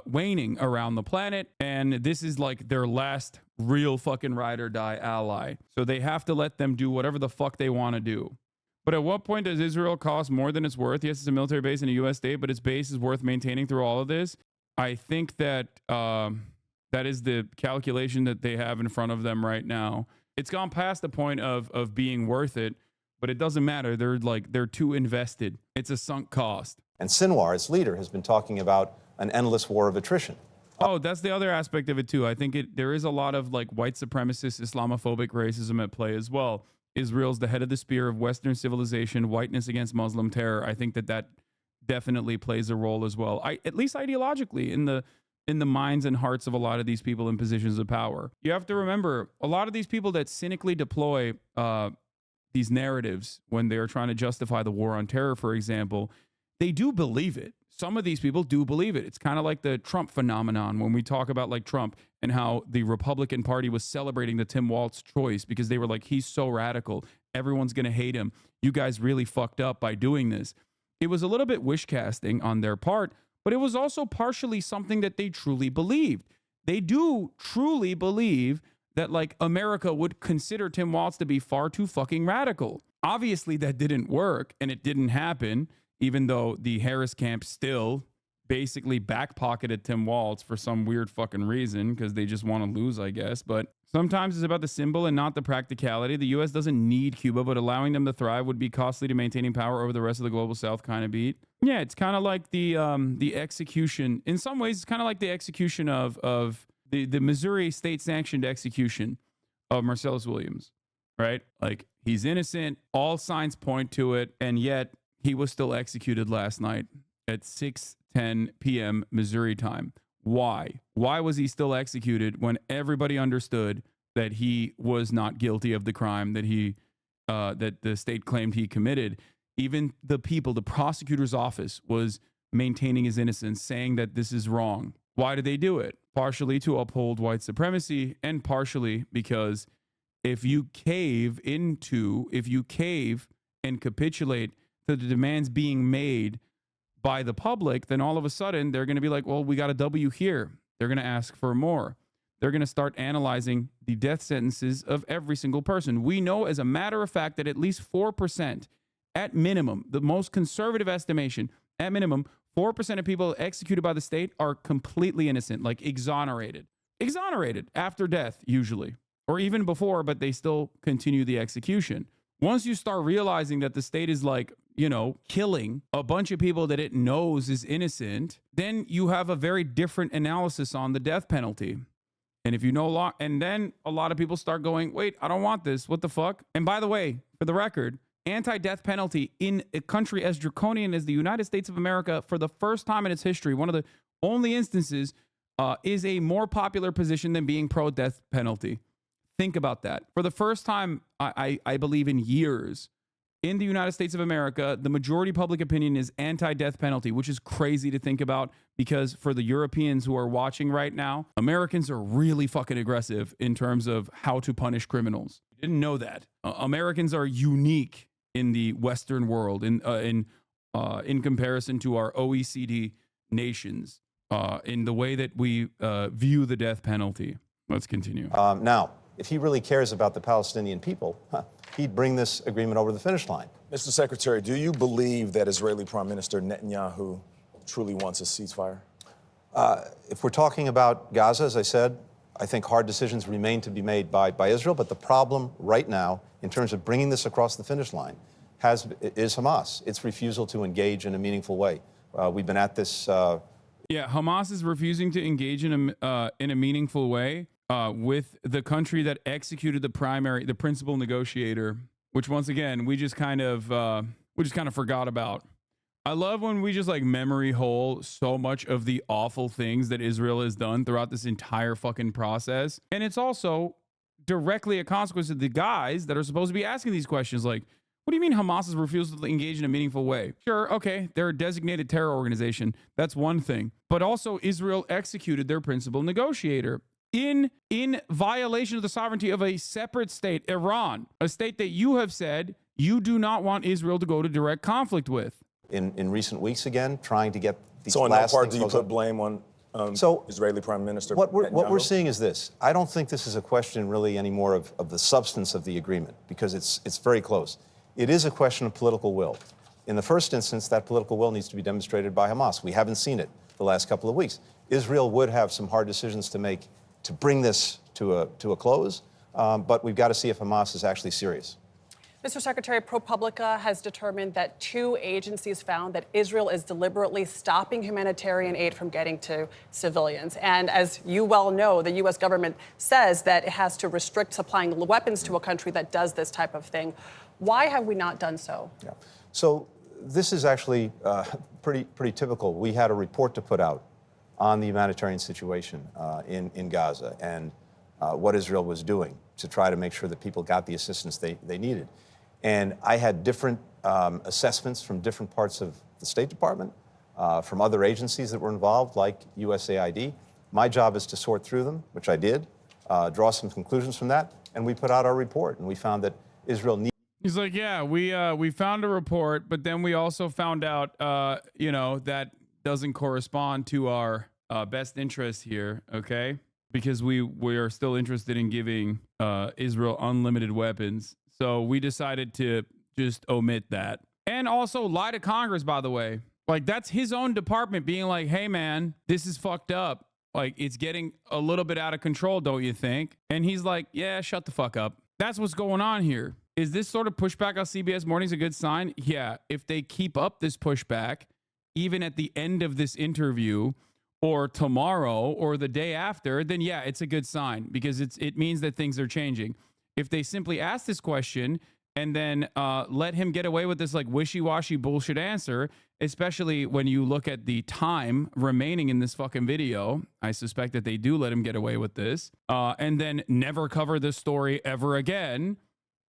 waning around the planet. And this is like their last real fucking ride or die ally. So they have to let them do whatever the fuck they want to do. But at what point does Israel cost more than it's worth? Yes, it's a military base in a U.S. state, but its base is worth maintaining through all of this. I think that that is the calculation that they have in front of them right now. It's gone past the point of being worth it, but it doesn't matter. They're too invested. It's a sunk cost. And Sinwar, its leader, has been talking about an endless war of attrition. Oh, that's the other aspect of it too. I think there is a lot of like white supremacist, Islamophobic racism at play as well. Israel's the head of the spear of Western civilization, whiteness against Muslim terror. I think that definitely plays a role as well. At least ideologically in the minds and hearts of a lot of these people in positions of power. You have to remember a lot of these people that cynically deploy these narratives when they are trying to justify the war on terror, for example, they do believe it. Some of these people do believe it. It's kind of like the Trump phenomenon when we talk about like Trump and how the Republican Party was celebrating the Tim Walz choice because they were like, he's so radical. Everyone's going to hate him. You guys really fucked up by doing this. It was a little bit wish casting on their part, but it was also partially something that they truly believed. They do truly believe that like America would consider Tim Walz to be far too fucking radical. Obviously that didn't work and it didn't happen, even though the Harris camp still basically backpocketed Tim Walz for some weird fucking reason because they just want to lose, I guess. But sometimes it's about the symbol and not the practicality. The U.S. doesn't need Cuba, but allowing them to thrive would be costly to maintaining power over the rest of the global South kind of beat. Yeah, it's kind of like the execution. In some ways, it's kind of like the execution of the Missouri state-sanctioned execution of Marcellus Williams, right? Like, he's innocent. All signs point to it, and yet he was still executed last night at 6:10 p.m. Missouri time. Why? Why was he still executed when everybody understood that he was not guilty of the crime that the state claimed he committed? Even the people, the prosecutor's office was maintaining his innocence, saying that this is wrong. Why did they do it? Partially to uphold white supremacy, and partially because if you cave and capitulate to the demands being made by the public, then all of a sudden they're going to be like, well, we got a W here. They're going to ask for more. They're going to start analyzing the death sentences of every single person. We know as a matter of fact that at least 4%, at minimum, the most conservative estimation, at minimum, 4% of people executed by the state are completely innocent, like exonerated after death, usually, or even before, but they still continue the execution. Once you start realizing that the state is like, killing a bunch of people that it knows is innocent, then you have a very different analysis on the death penalty. And if you know a lot, and then a lot of people start going, wait, I don't want this. What the fuck? And by the way, for the record, anti-death penalty in a country as draconian as the United States of America, for the first time in its history, one of the only instances, is a more popular position than being pro-death penalty. Think about that. For the first time, I believe in years, in the United States of America, the majority public opinion is anti-death penalty, which is crazy to think about because for the Europeans who are watching right now, Americans are really fucking aggressive in terms of how to punish criminals. You didn't know that. Americans are unique in the Western world in comparison to our OECD nations. in the way that we view the death penalty. Let's continue. Now, if he really cares about the Palestinian people, he'd bring this agreement over the finish line. Mr. Secretary, do you believe that Israeli Prime Minister Netanyahu truly wants a ceasefire? If we're talking about Gaza, as I said, I think hard decisions remain to be made by Israel. But the problem right now, in terms of bringing this across the finish line, is Hamas. Its refusal to engage in a meaningful way. We've been at this. Yeah, Hamas is refusing to engage in a meaningful way with the country that executed the principal negotiator, which once again we just kind of forgot about. I love when we just like memory hole so much of the awful things that Israel has done throughout this entire fucking process. And it's also directly a consequence of the guys that are supposed to be asking these questions. Like, what do you mean Hamas's refusal to engage in a meaningful way? Sure, okay, they're a designated terror organization. That's one thing. But also Israel executed their principal negotiator in violation of the sovereignty of a separate state, Iran, a state that you have said you do not want Israel to go to direct conflict with. In recent weeks, again, trying to get these So in last that part, things do you closed put blame on So Israeli Prime Minister what we're Netanyahu? seeing is this. I don't think this is a question really anymore of the substance of the agreement, because it's very close. It is a question of political will. In the first instance, that political will needs to be demonstrated by Hamas. We haven't seen it the last couple of weeks. Israel would have some hard decisions to make to bring this to a close, but we've got to see if Hamas is actually serious. Mr. Secretary, ProPublica has determined that 2 agencies found that Israel is deliberately stopping humanitarian aid from getting to civilians. And as you well know, the U.S. government says that it has to restrict supplying weapons to a country that does this type of thing. Why have we not done so? Yeah. So this is actually pretty typical. We had a report to put out on the humanitarian situation in Gaza and what Israel was doing to try to make sure that people got the assistance they needed. And I had different assessments from different parts of the State Department, from other agencies that were involved, like USAID. My job is to sort through them, which I did, draw some conclusions from that, and we put out our report. And we found that Israel needs. He's like, yeah, we found a report, but then we also found out, that doesn't correspond to our best interest here, okay? Because we are still interested in giving Israel unlimited weapons. So we decided to just omit that. And also lie to Congress, by the way. Like, that's his own department being like, hey, man, this is fucked up. Like, it's getting a little bit out of control, don't you think? And he's like, yeah, shut the fuck up. That's what's going on here. Is this sort of pushback on CBS Mornings a good sign? Yeah, if they keep up this pushback, even at the end of this interview or tomorrow or the day after, then yeah, it's a good sign because it means that things are changing. If they simply ask this question and then let him get away with this like wishy-washy bullshit answer, especially when you look at the time remaining in this fucking video, I suspect that they do let him get away with this, and then never cover this story ever again,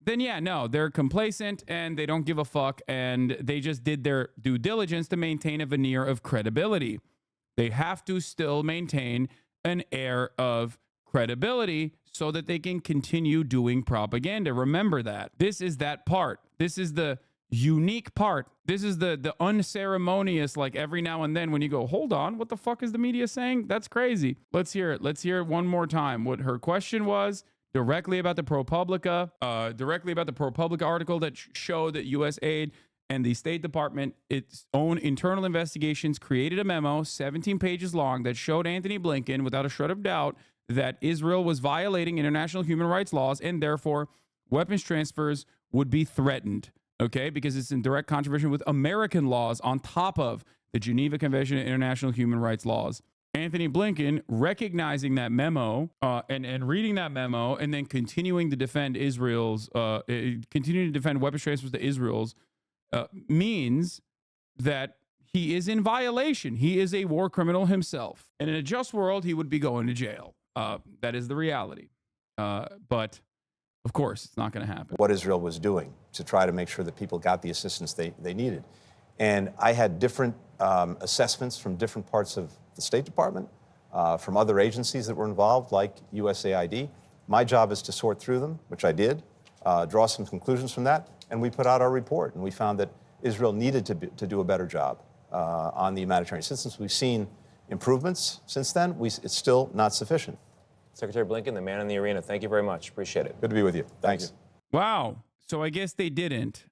then yeah, no, they're complacent and they don't give a fuck and they just did their due diligence to maintain a veneer of credibility. They have to still maintain an air of credibility so that they can continue doing propaganda. Remember that. This is that part. This is the unique part. This is the unceremonious, like every now and then when you go, hold on, what the fuck is the media saying? That's crazy. Let's hear it. Let's hear it one more time. What her question was directly about the ProPublica article that showed that U.S. aid and the State Department, its own internal investigations, created a memo, 17 pages long, that showed Anthony Blinken, without a shred of doubt, that Israel was violating international human rights laws and therefore weapons transfers would be threatened, okay? Because it's in direct contravention with American laws on top of the Geneva Convention and international human rights laws. Anthony Blinken recognizing that memo and reading that memo and then continuing to defend weapons transfers to Israel's means that he is in violation. He is a war criminal himself. And in a just world, he would be going to jail. That is the reality. But of course, it's not going to happen. What Israel was doing to try to make sure that people got the assistance they needed. And I had different assessments from different parts of the State Department, from other agencies that were involved, like USAID. My job is to sort through them, which I did, draw some conclusions from that, and we put out our report. And we found that Israel needed to do a better job on the humanitarian assistance. We've seen improvements since then, it's still not sufficient. Secretary Blinken, the man in the arena, thank you very much. Appreciate it. Good to be with you. Thanks. Wow. So I guess they didn't.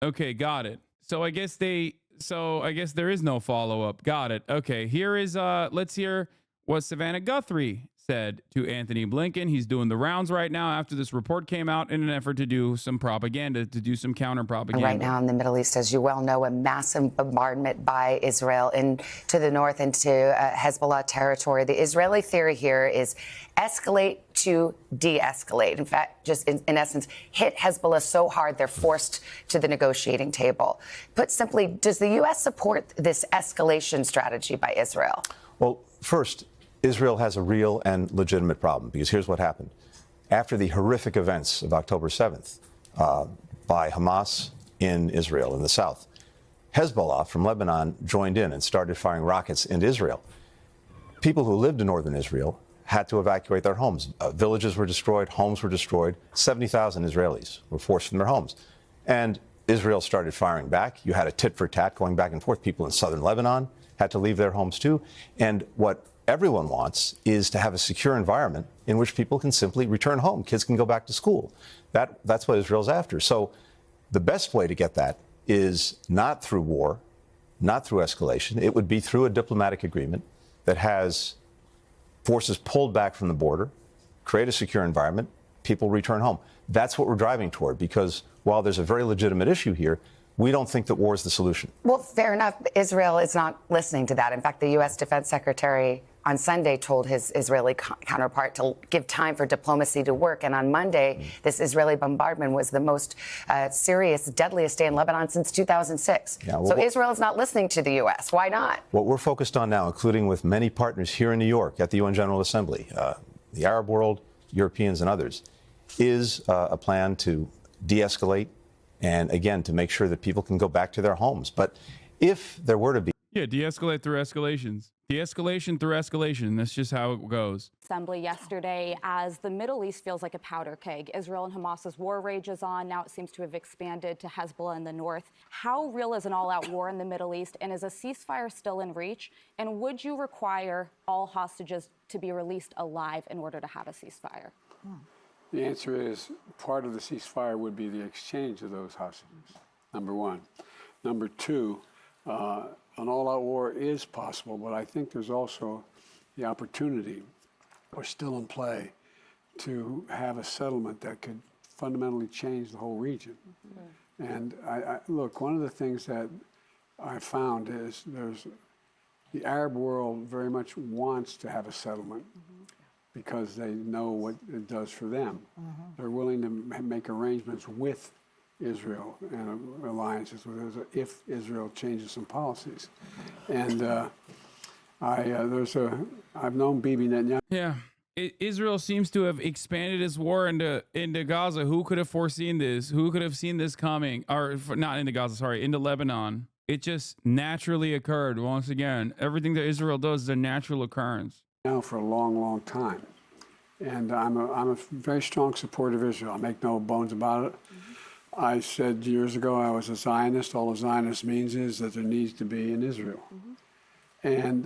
Okay, got it. So I guess there is no follow-up. Got it. Okay, here is let's hear what Savannah Guthrie said to Anthony Blinken. He's doing the rounds right now after this report came out in an effort to do some propaganda, to do some counter propaganda. Right now in the Middle East, as you well know, a massive bombardment by Israel into the north, into Hezbollah territory. The Israeli theory here is escalate to de-escalate. In fact, just in essence, hit Hezbollah so hard they're forced to the negotiating table. Put simply, does the U.S. support this escalation strategy by Israel? Well, first, Israel has a real and legitimate problem, because here's what happened. After the horrific events of October 7th by Hamas in Israel, in the south, Hezbollah from Lebanon joined in and started firing rockets into Israel. People who lived in northern Israel had to evacuate their homes. Villages were destroyed, homes were destroyed. 70,000 Israelis were forced from their homes. And Israel started firing back. You had a tit for tat going back and forth. People in southern Lebanon had to leave their homes too. And what everyone wants is to have a secure environment in which people can simply return home. Kids can go back to school. That's what Israel's after. So the best way to get that is not through war, not through escalation. It would be through a diplomatic agreement that has forces pulled back from the border, create a secure environment, people return home. That's what we're driving toward, because while there's a very legitimate issue here, we don't think that war is the solution. Well, fair enough. Israel is not listening to that. In fact, the U.S. Defense Secretary on Sunday told his Israeli counterpart to give time for diplomacy to work. And on Monday, this Israeli bombardment was the most serious, deadliest day in Lebanon since 2006. Yeah, well, so Israel is not listening to the U.S. Why not? What we're focused on now, including with many partners here in New York at the UN General Assembly, the Arab world, Europeans and others, is a plan to de-escalate and, again, to make sure that people can go back to their homes. But if there were to be... Yeah, de-escalate through escalations. De-escalation through escalation. That's just how it goes. Assembly yesterday, as the Middle East feels like a powder keg. Israel and Hamas's war rages on. Now it seems to have expanded to Hezbollah in the north. How real is an all-out war in the Middle East? And is a ceasefire still in reach? And would you require all hostages to be released alive in order to have a ceasefire? The answer is part of the ceasefire would be the exchange of those hostages, number one. Number two, an all-out war is possible, but I think there's also the opportunity, or still in play, to have a settlement that could fundamentally change the whole region. Mm-hmm. And look, one of the things that I found is the Arab world very much wants to have a settlement. Mm-hmm. Because they know what it does for them. Mm-hmm. They're willing to make arrangements with Israel and alliances with Israel if Israel changes some policies. And I've known Bibi Netanyahu. Yeah, Israel seems to have expanded its war into Gaza. Who could have foreseen this? Who could have seen this coming? Or not into Gaza, sorry, into Lebanon. It just naturally occurred. Once again, everything that Israel does is a natural occurrence. Now for a long, long time. And I'm a very strong supporter of Israel. I make no bones about it. Mm-hmm. I said years ago I was a Zionist. All a Zionist means is that there needs to be an Israel. Mm-hmm. And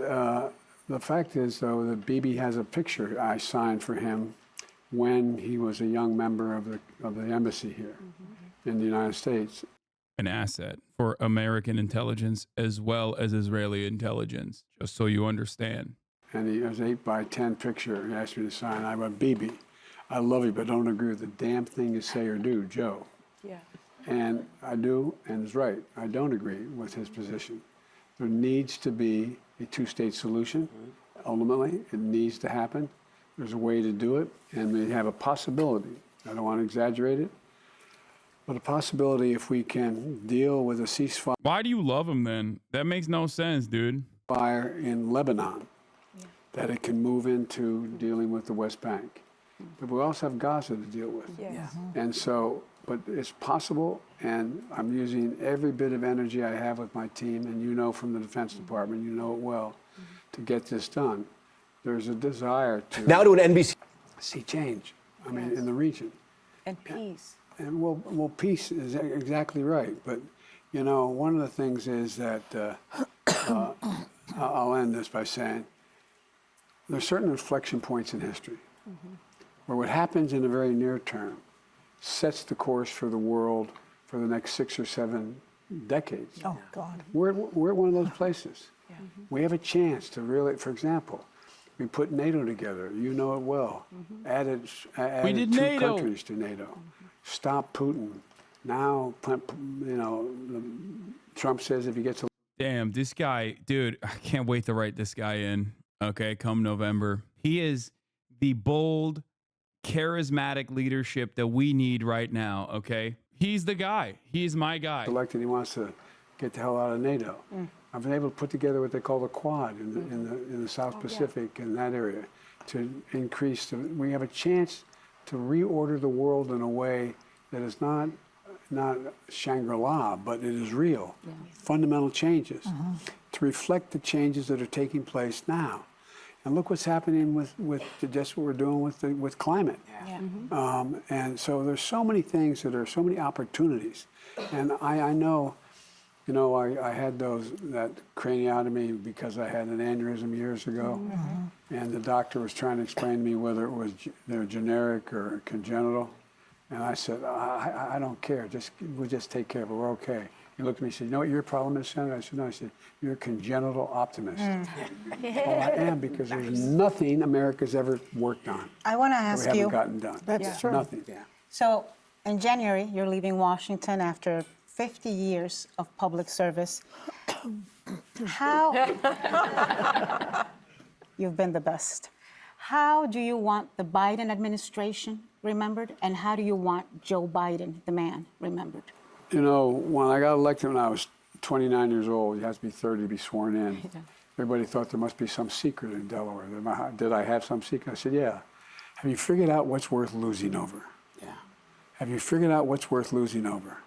the fact is, though, that Bibi has a picture I signed for him when he was a young member of the embassy here in the United States. An asset for American intelligence as well as Israeli intelligence, just so you understand. And it was an 8x10 picture. He asked me to sign. I went, Bibi, I love you, but don't agree with the damn thing you say or do, Joe. Yeah. And I do, and it's right. I don't agree with his position. There needs to be a two-state solution. Ultimately, it needs to happen. There's a way to do it, and we have a possibility. I don't want to exaggerate it, but a possibility if we can deal with a ceasefire. Why do you love him then? That makes no sense, dude. Fire in Lebanon. That it can move into dealing with the West Bank. But we also have Gaza to deal with. Yes. And so, but it's possible, and I'm using every bit of energy I have with my team, and you know from the Defense Department, you know it well, to get this done. There's a desire to... Now to an NBC... ...see change, I mean, in the region. And peace. And well, peace is exactly right. But, you know, one of the things is that I'll end this by saying there's certain inflection points in history where what happens in the very near term sets the course for the world for the next 6 or 7 decades. Oh, God. We're at one of those places. We have a chance to really, for example, we put NATO together. You know it well. Added We did 2 NATO. countries to NATO. Stop Putin. Now, Trump says if he gets a Damn, this guy, dude, I can't wait to write this guy in. Okay, come November. He is the bold, charismatic leadership that we need right now. Okay, he's the guy. He's my guy. elected, he wants to get the hell out of NATO. I've been able to put together what they call the Quad in the South Pacific in that area to increase. We have a chance to reorder the world in a way that is not Shangri-La, but it is real. Fundamental changes to reflect the changes that are taking place now. And look what's happening with just what we're doing with climate. And so there's so many things that are so many opportunities. And I know, I had that craniotomy because I had an aneurysm years ago. And the doctor was trying to explain to me whether it was generic or congenital. And I said, I don't care. We'll just take care of it. We're okay. He looked at me and said, you know what your problem is, Senator? I said, no. I said, you're a congenital optimist. Well, I am, because there's nothing America's ever worked on. I want to ask you. We haven't gotten done. That's true. Nothing. So in January, you're leaving Washington after 50 years of public service. How? You've been the best. How do you want the Biden administration remembered, and how do you want Joe Biden, the man, remembered? When I got elected when I was 29 years old, you have to be 30 to be sworn in. Everybody thought there must be some secret in Delaware. Did I have some secret? I said, yeah. Have you figured out what's worth losing over? Yeah. Have you figured out what's worth losing over?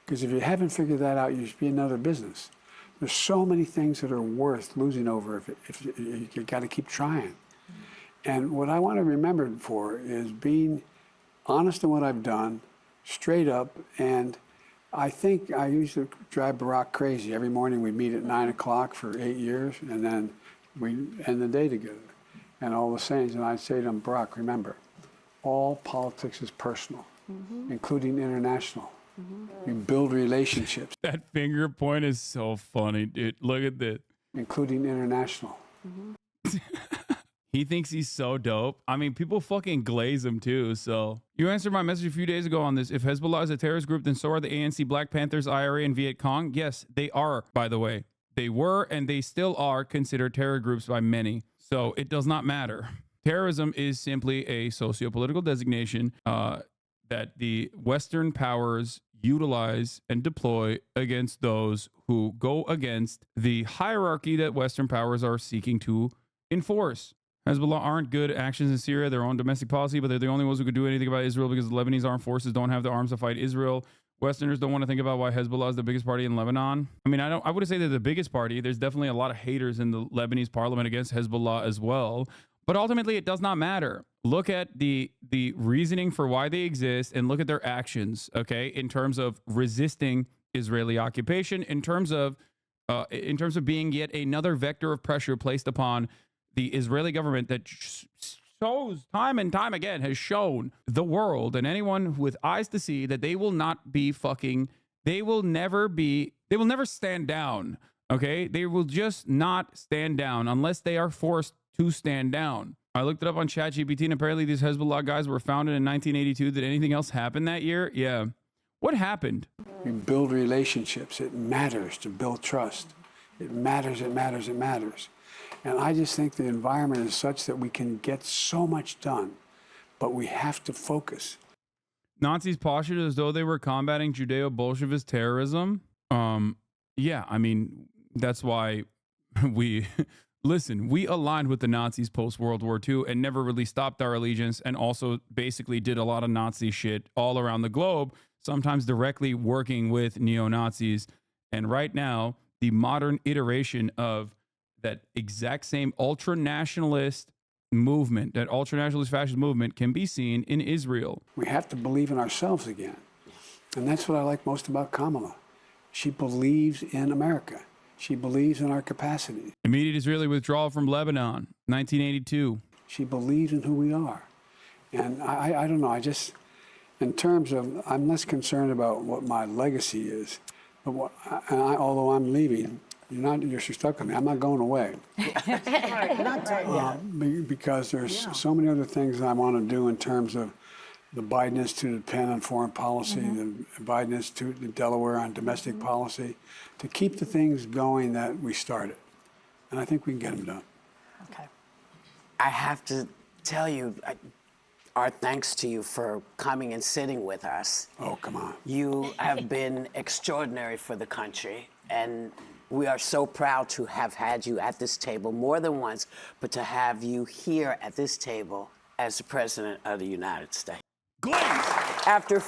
Because if you haven't figured that out, you should be in another business. There's so many things that are worth losing over if you got to keep trying. And what I want to be remembered for is being honest in what I've done, straight up. And I think I used to drive Barack crazy. Every morning we'd meet at 9 o'clock for 8 years, and then we'd end the day together. And all the sayings, and I'd say to him, Barack, remember, all politics is personal, including international. You build relationships. That finger point is so funny, dude. Look at this. Including international. He thinks he's so dope. I mean, people fucking glaze him too. So you answered my message a few days ago on this. If Hezbollah is a terrorist group, then so are the ANC, Black Panthers, IRA, and Viet Cong. Yes, they are, by the way. They were and they still are considered terror groups by many. So it does not matter. Terrorism is simply a socio-political designation that the Western powers utilize and deploy against those who go against the hierarchy that Western powers are seeking to enforce. Hezbollah aren't good actions in Syria, their own domestic policy, but they're the only ones who could do anything about Israel because the Lebanese armed forces don't have the arms to fight Israel. Westerners don't want to think about why Hezbollah is the biggest party in Lebanon. I mean, I wouldn't say they're the biggest party. There's definitely a lot of haters in the Lebanese parliament against Hezbollah as well. But ultimately, it does not matter. Look at the reasoning for why they exist and look at their actions, okay, in terms of resisting Israeli occupation, in terms of being yet another vector of pressure placed upon the Israeli government that shows time and time again, has shown the world and anyone with eyes to see that they will not be they will never stand down, okay? They will just not stand down unless they are forced to stand down. I looked it up on ChatGPT, and apparently these Hezbollah guys were founded in 1982. Did anything else happen that year? Yeah. What happened? You build relationships. It matters to build trust. It matters, it matters, it matters. And I just think the environment is such that we can get so much done, but we have to focus. Nazis postured as though they were combating Judeo-Bolshevist terrorism. Yeah, I mean, that's why we aligned with the Nazis post-World War II and never really stopped our allegiance, and also basically did a lot of Nazi shit all around the globe, sometimes directly working with neo-Nazis. And right now, the modern iteration of that exact same ultra-nationalist movement, that ultra-nationalist fascist movement, can be seen in Israel. We have to believe in ourselves again. And that's what I like most about Kamala. She believes in America. She believes in our capacity. Immediate Israeli withdrawal from Lebanon, 1982. She believes in who we are. And I don't know, in terms of, I'm less concerned about what my legacy is, but although I'm leaving, you're stuck with me. I'm not going away. Because there's so many other things that I want to do in terms of the Biden Institute of Penn on foreign policy, the Biden Institute in Delaware on domestic policy, to keep the things going that we started. And I think we can get them done. Okay. I have to tell you, our thanks to you for coming and sitting with us. Oh, come on. You have been extraordinary for the country, and we are so proud to have had you at this table more than once, but to have you here at this table as the President of the United States. After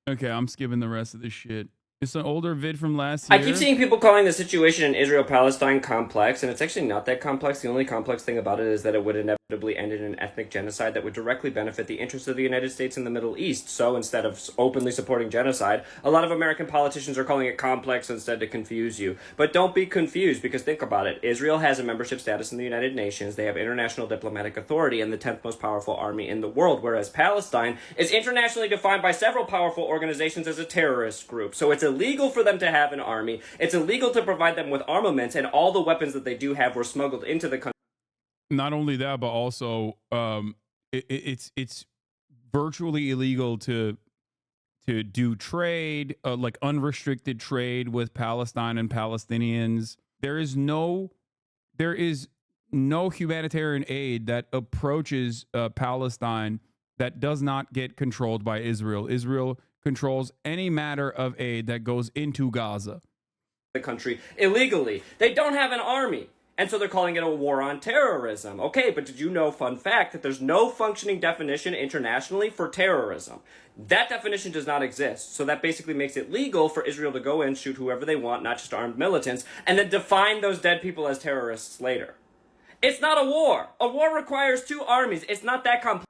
Okay, I'm skipping the rest of this shit. It's an older vid from last year. I keep seeing people calling the situation in Israel-Palestine complex, and it's actually not that complex. The only complex thing about it is that it would inevitably end in an ethnic genocide that would directly benefit the interests of the United States in the Middle East. So instead of openly supporting genocide, a lot of American politicians are calling it complex instead to confuse you. But don't be confused, because think about it. Israel has a membership status in the United Nations. They have international diplomatic authority and the 10th most powerful army in the world, whereas Palestine is internationally defined by several powerful organizations as a terrorist group. So it's illegal for them to have an army. It's illegal to provide them with armaments, and all the weapons that they do have were smuggled into the country. Not only that, but also it's virtually illegal to do trade, like unrestricted trade with Palestine and Palestinians. There is no humanitarian aid that approaches Palestine that does not get controlled by Israel. Israel controls any matter of aid that goes into Gaza. The country illegally. They don't have an army. And so they're calling it a war on terrorism. Okay, but did you know, fun fact, that there's no functioning definition internationally for terrorism? That definition does not exist. So that basically makes it legal for Israel to go in, shoot whoever they want, not just armed militants, and then define those dead people as terrorists later. It's not a war. A war requires two armies. It's not that complex.